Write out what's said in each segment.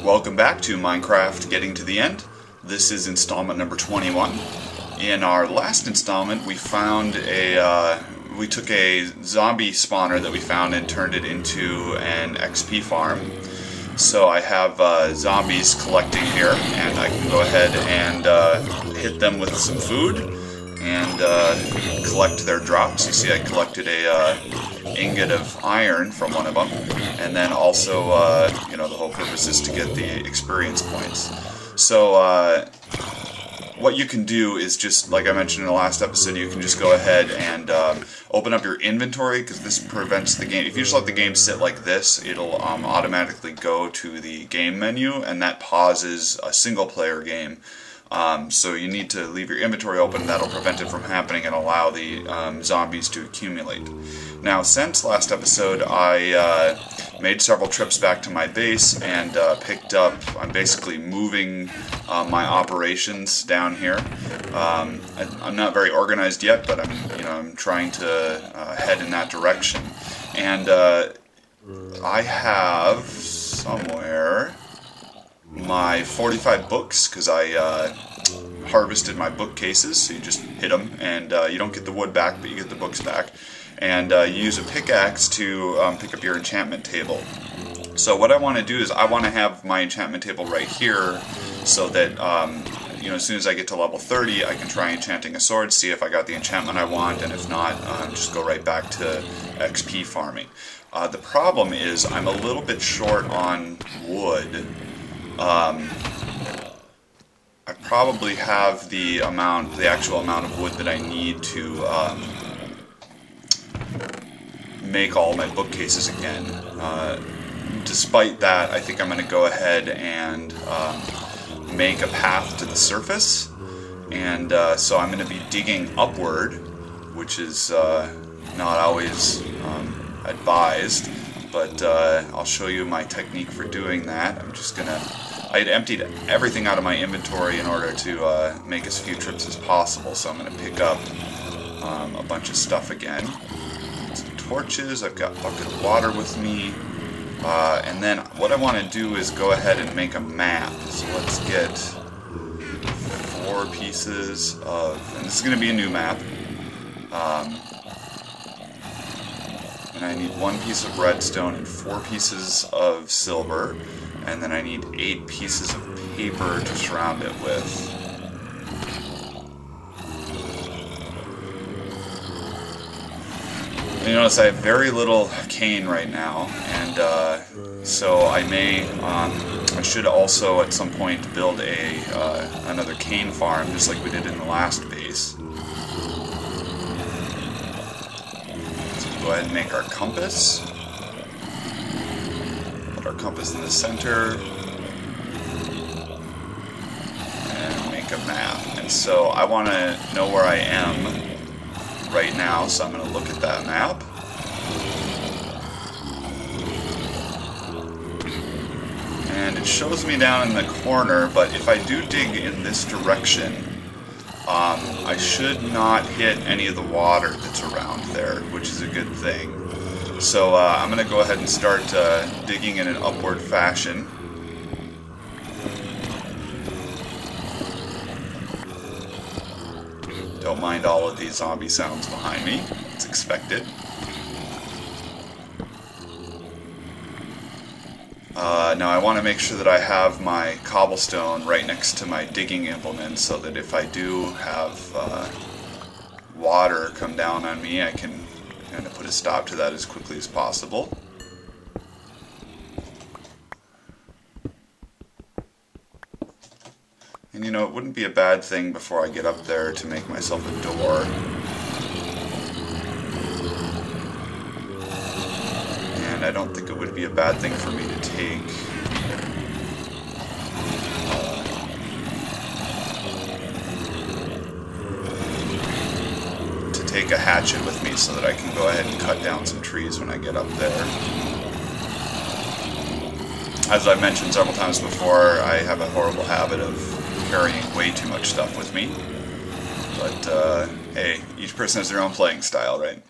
Welcome back to Minecraft Getting to the End. This is installment number 21. In our last installment, we found we took a zombie spawner that we found and turned it into an XP farm. So I have zombies collecting here, and I can go ahead and hit them with some food and collect their drops. You see I collected a ingot of iron from one of them, and then also the whole purpose is to get the experience points. So what you can do is just, like I mentioned in the last episode, you can just go ahead and open up your inventory, because this prevents the game. If you just let the game sit like this, it'll automatically go to the game menu, and that pauses a single player game. So you need to leave your inventory open. That'll prevent it from happening and allow the zombies to accumulate. Now, since last episode, I made several trips back to my base and picked up. I'm basically moving my operations down here. I'm not very organized yet, but I'm trying to head in that direction. And I have somewhere my 45 books, because I harvested my bookcases. So you just hit them, and you don't get the wood back, but you get the books back. And you use a pickaxe to pick up your enchantment table. So what I want to do is I want to have my enchantment table right here, so that as soon as I get to level 30, I can try enchanting a sword, see if I got the enchantment I want, and if not, just go right back to XP farming. The problem is I'm a little bit short on wood. I probably have the actual amount of wood that I need to make all my bookcases again. Despite that, I think I'm going to go ahead and make a path to the surface, and so I'm going to be digging upward, which is not always advised, but I'll show you my technique for doing that. I had emptied everything out of my inventory in order to make as few trips as possible, so I'm going to pick up a bunch of stuff again. Some torches, I've got a bucket of water with me, and then what I want to do is go ahead and make a map. So let's get 4 pieces of, and this is going to be a new map, and I need 1 piece of redstone and 4 pieces of silver, and then I need 8 pieces of paper to surround it with. You notice I have very little cane right now, and so I should also at some point build another cane farm, just like we did in the last base. So we'll go ahead and make our compass. Put our compass in the center, and make a map. And so I want to know where I am right now, so I'm going to look at that map. And it shows me down in the corner, but if I do dig in this direction, I should not hit any of the water that's around there, which is a good thing. So I'm going to go ahead and start digging in an upward fashion. Don't mind all of these zombie sounds behind me. It's expected. Now I want to make sure that I have my cobblestone right next to my digging implement, so that if I do have water come down on me, I can kind of put a stop to that as quickly as possible. And it wouldn't be a bad thing before I get up there to make myself a door. And I don't think it would be a bad thing for me to take a hatchet with me, so that I can go ahead and cut down some trees when I get up there. As I've mentioned several times before, I have a horrible habit of carrying way too much stuff with me, but hey, each person has their own playing style, right?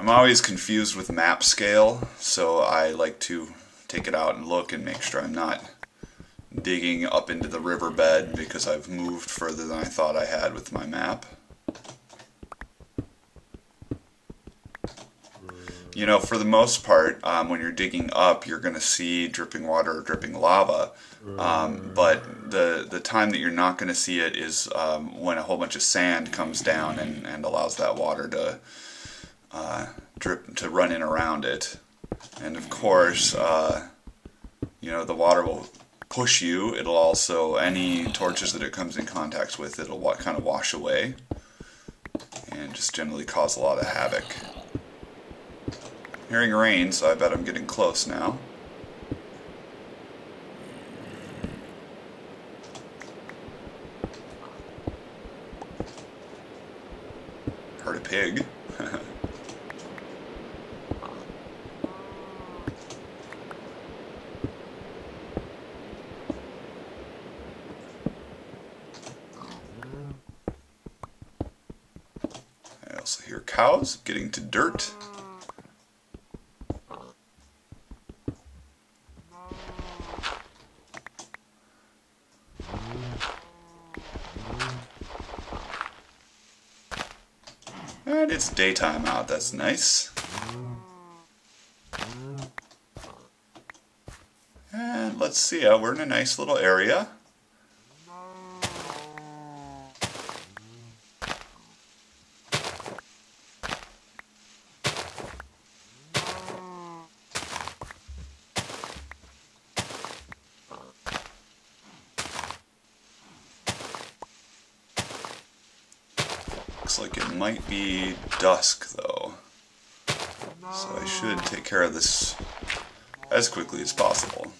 I'm always confused with map scale, so I like to take it out and look and make sure I'm not digging up into the riverbed because I've moved further than I thought I had with my map. You know, for the most part, when you're digging up, you're going to see dripping water or dripping lava. But the time that you're not going to see it is when a whole bunch of sand comes down and allows that water to to run in around it. And of course, you know, the water will push you. It'll also, any torches that it comes in contact with, it'll kind of wash away and just generally cause a lot of havoc. Hearing rain, so I bet I'm getting close now. Heard a pig. I also hear cows getting to dirt. And it's daytime out, that's nice. And let's see, we're in a nice little area. Looks like it might be dusk though, so I should take care of this as quickly as possible.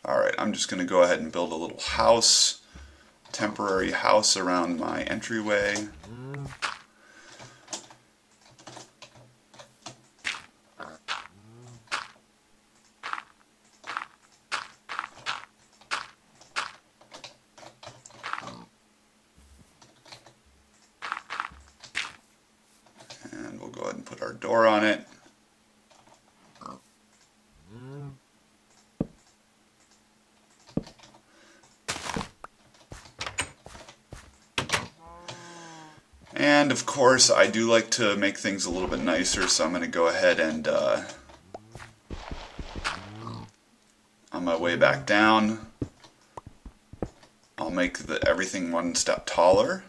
Alright, I'm just going to go ahead and build a little house, temporary house around my entryway. And we'll go ahead and put our door on it. And of course, I do like to make things a little bit nicer, so I'm going to go ahead and on my way back down, I'll make everything one step taller.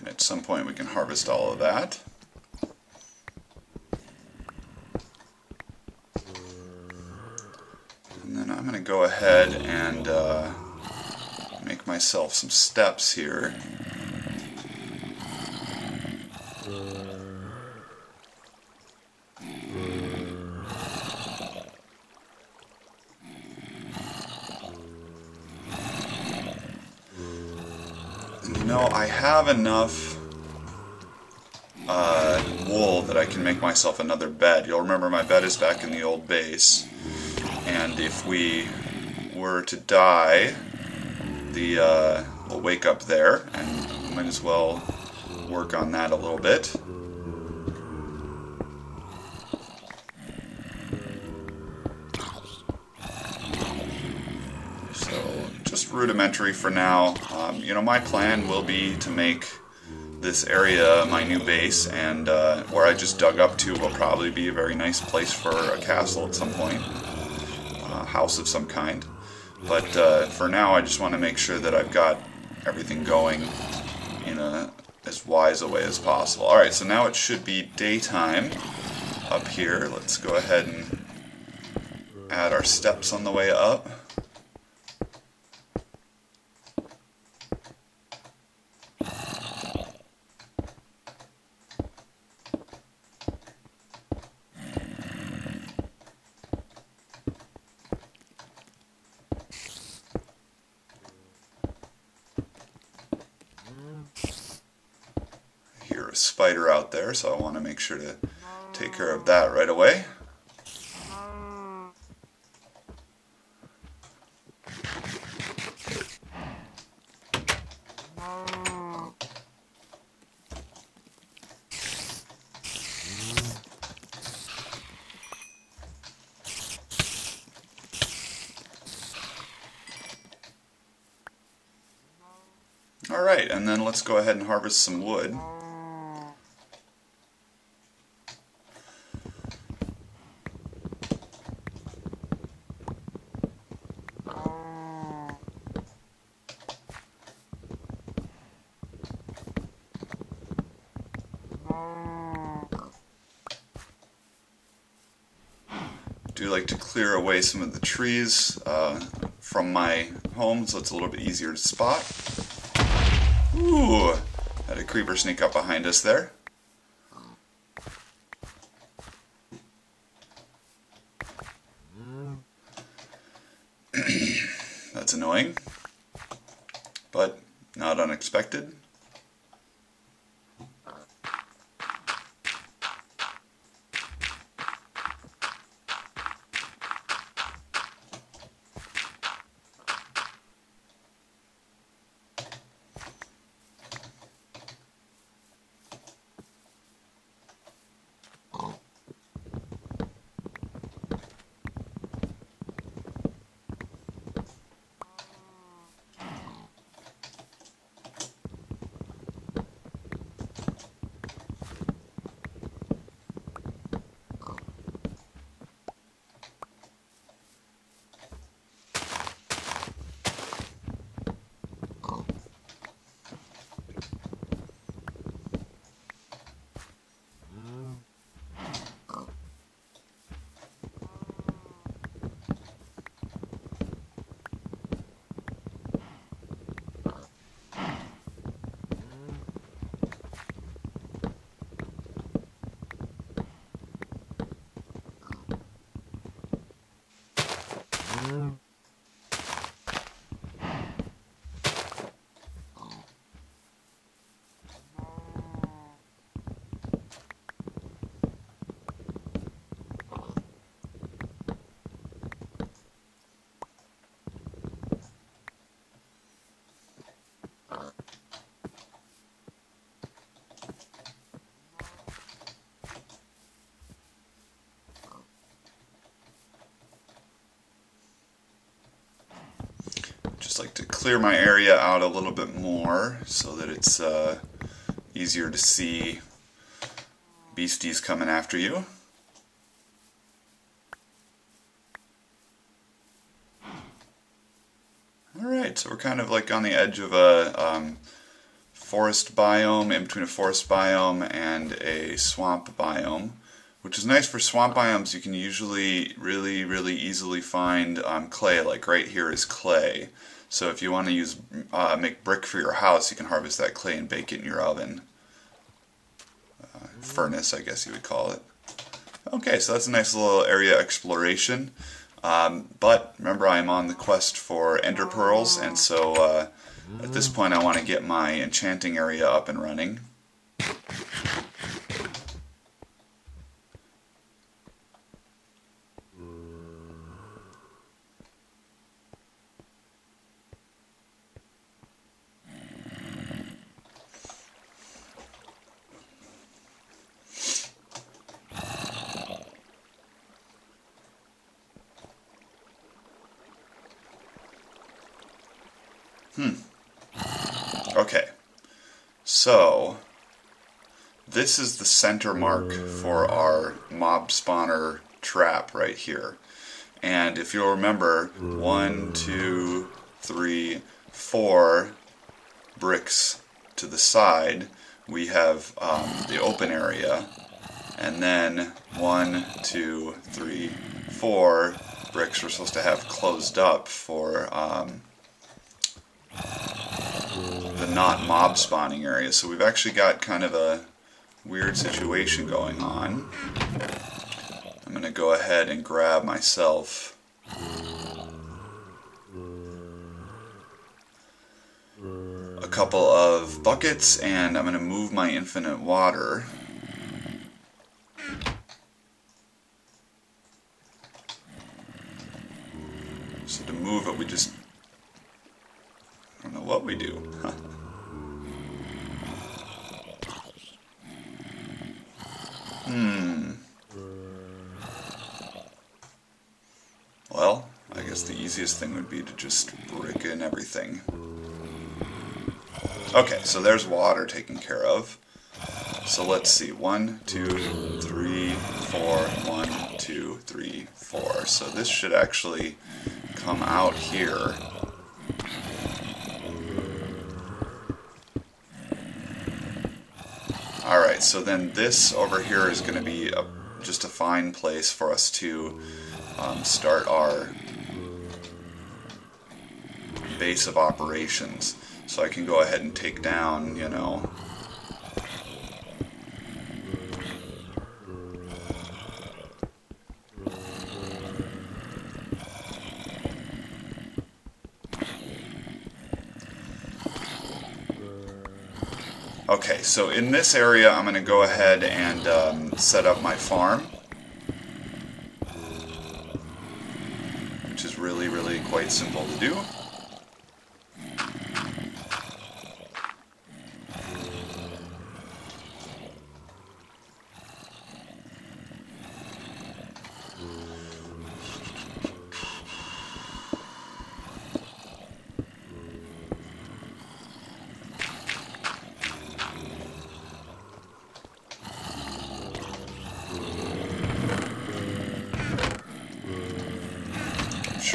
At some point we can harvest all of that. And then I'm going to go ahead and make myself some steps here. You know, I have enough wool that I can make myself another bed. You'll remember my bed is back in the old base, and if we were to die, we'll wake up there, and might as well work on that a little bit. So, just rudimentary for now. You know, my plan will be to make this area my new base, and where I just dug up to will probably be a very nice place for a castle at some point, a house of some kind. But for now I just want to make sure that I've got everything going in as wise a way as possible. Alright, so now it should be daytime, up here. Let's go ahead and add our steps on the way up. A spider out there, so I want to make sure to take care of that right away. Alright, and then let's go ahead and harvest some wood. I do like to clear away some of the trees from my home so it's a little bit easier to spot. Ooh, had a creeper sneak up behind us there. That's annoying, but not unexpected. Just like to clear my area out a little bit more so that it's easier to see beasties coming after you. Alright, so we're kind of like on the edge of a forest biome, in between a forest biome and a swamp biome, which is nice for swamp biomes. You can usually really easily find clay. Like right here is clay. So if you want to use make brick for your house, you can harvest that clay and bake it in your oven. Furnace, I guess you would call it. Okay, so that's a nice little area exploration. But remember, I'm on the quest for ender pearls, and so at this point I want to get my enchanting area up and running. Okay, so this is the center mark for our mob spawner trap right here. And if you'll remember, 1, 2, 3, 4 bricks to the side, we have the open area. And then 1, 2, 3, 4 bricks we're supposed to have closed up for the not mob spawning area. So we've actually got kind of a weird situation going on. I'm going to go ahead and grab myself a couple of buckets, and I'm going to move my infinite water. So to move it, we just, I don't know what we do. Well, I guess the easiest thing would be to just brick in everything. Okay, so there's water taken care of. So let's see, 1, 2, 3, 4, 1, 2, 3, 4. So this should actually come out here. Alright, so then this over here is going to be just a fine place for us to start our base of operations. So I can go ahead and take down, you know, okay, so in this area I'm going to go ahead and set up my farm, which is really quite simple to do.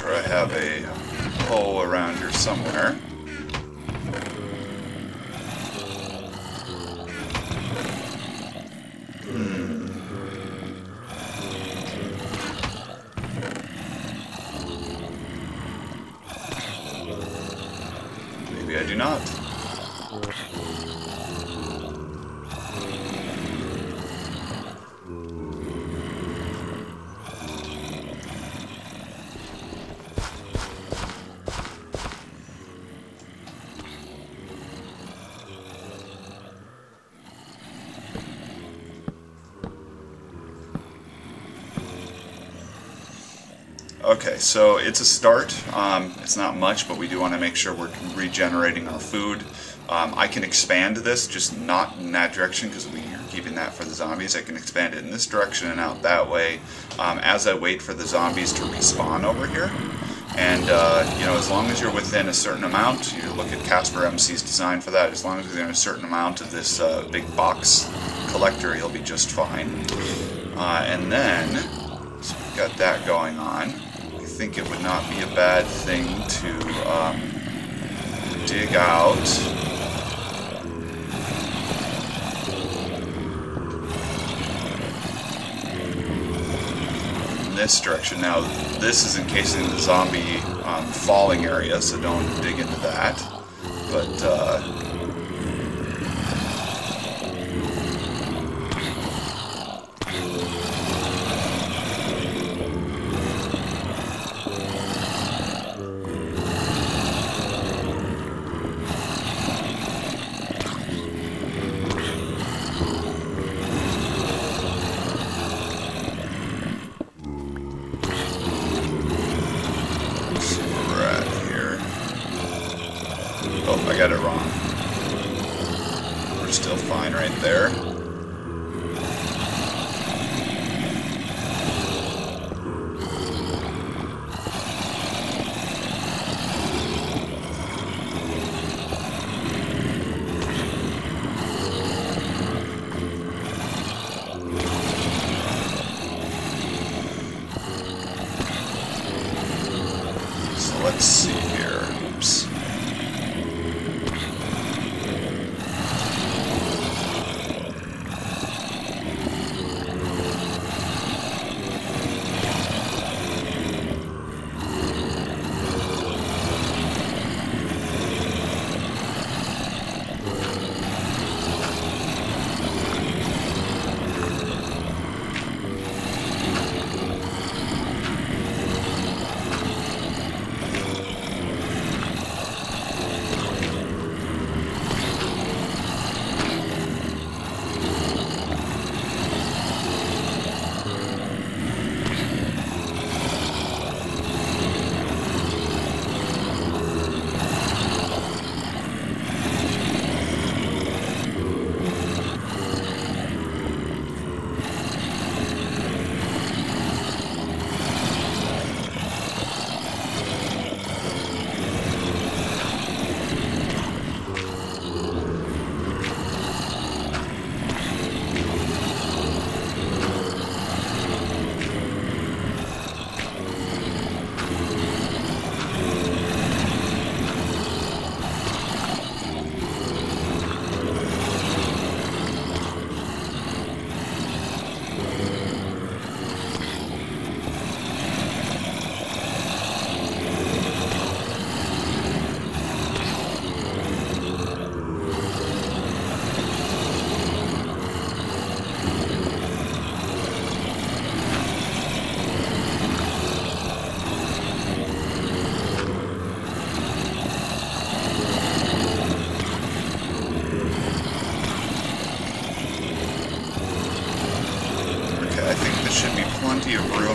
I have a hole around here somewhere. Maybe I do not. Okay, so it's a start. It's not much, but we do want to make sure we're regenerating our food. I can expand this, just not in that direction because we're keeping that for the zombies. I can expand it in this direction and out that way as I wait for the zombies to respawn over here. And, you know, as long as you're within a certain amount, you look at Casper MC's design for that, as long as you're within a certain amount of this big box collector, you'll be just fine. And then, so we've got that going on. I think it would not be a bad thing to dig out in this direction. Now this is encasing the zombie falling area, so don't dig into that, but oh, I got it wrong. We're still fine right there. So let's see here. Oops.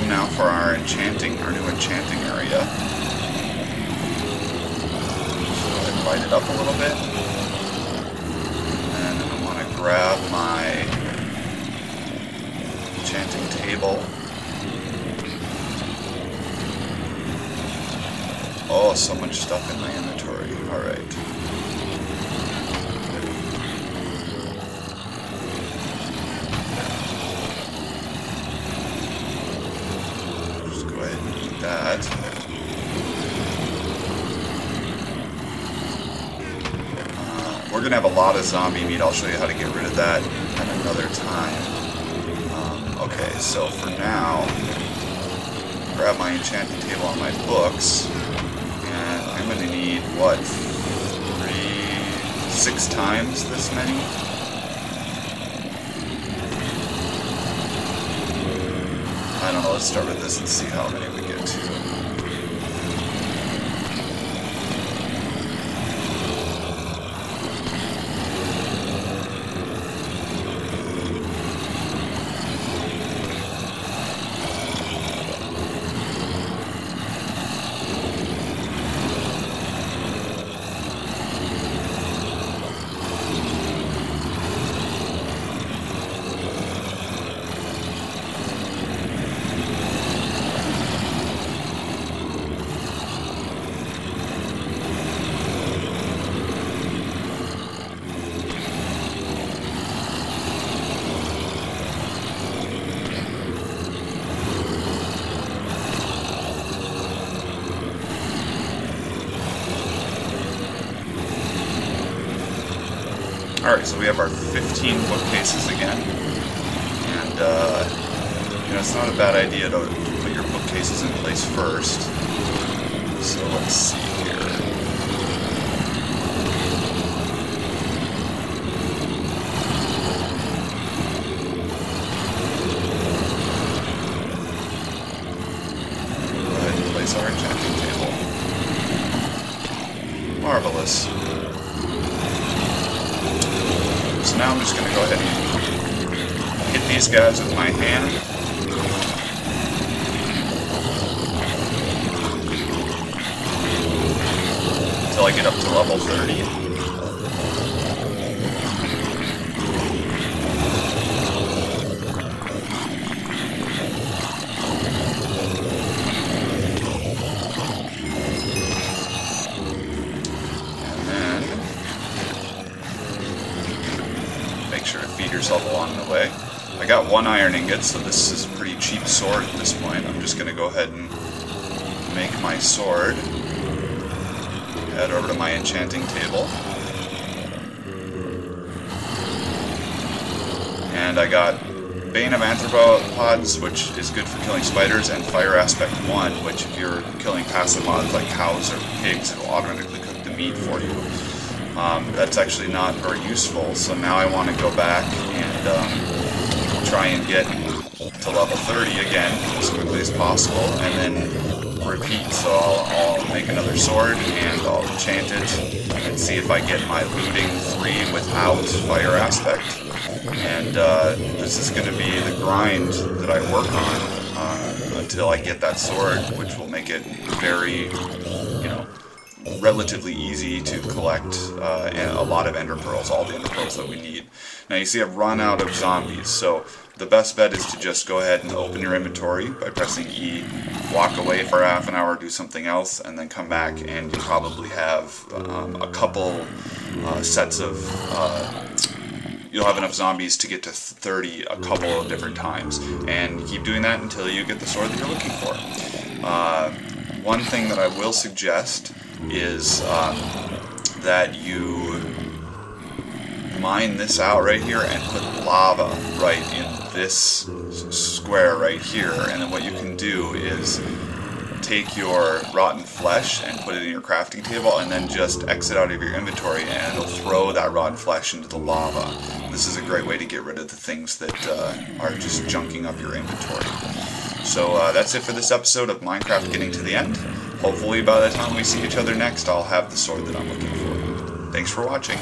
time now for our new enchanting area. So go ahead and light it up a little bit. And I want to grab my enchanting table. Oh, so much stuff in my inventory. Alright. Just go ahead and eat that. We're going to have a lot of zombie meat. I'll show you how to get rid of that at another time. Okay, so for now, grab my enchanting table on my books. I'm going to need, what, 6 times this many? I don't know, let's start with this and see how many we get to. Alright, so we have our 15 bookcases again, and you know, it's not a bad idea to put your bookcases in place first. So let's see here. Go ahead and place our enchanting table. Marvelous. So now I'm just going to go ahead and hit these guys with my hand. Until I get up to level 30. Sure to feed yourself along the way. I got 1 iron ingot, so this is a pretty cheap sword at this point. I'm just going to go ahead and make my sword. Head over to my enchanting table. And I got Bane of Arthropods, which is good for killing spiders, and Fire Aspect 1, which if you're killing passive mods like cows or pigs, it'll automatically cook the meat for you. That's actually not very useful, so now I want to go back and try and get to level 30 again as quickly as possible, and then repeat. So I'll make another sword and I'll enchant it and see if I get my looting 3 without Fire Aspect. And this is going to be the grind that I work on until I get that sword, which will make it very, you know, relatively easy to collect a lot of ender pearls, all the ender pearls that we need. Now you see I've run out of zombies, so the best bet is to just go ahead and open your inventory by pressing E, walk away for half an hour, do something else, and then come back, and you probably have a couple sets of you'll have enough zombies to get to 30 a couple of different times, and keep doing that until you get the sword that you're looking for. One thing that I will suggest is that you mine this out right here and put lava right in this square right here, and then what you can do is take your rotten flesh and put it in your crafting table, and then just exit out of your inventory and it'll throw that rotten flesh into the lava. This is a great way to get rid of the things that are just junking up your inventory. So that's it for this episode of Minecraft Getting to the End. Hopefully by the time we see each other next, I'll have the sword that I'm looking for. Thanks for watching.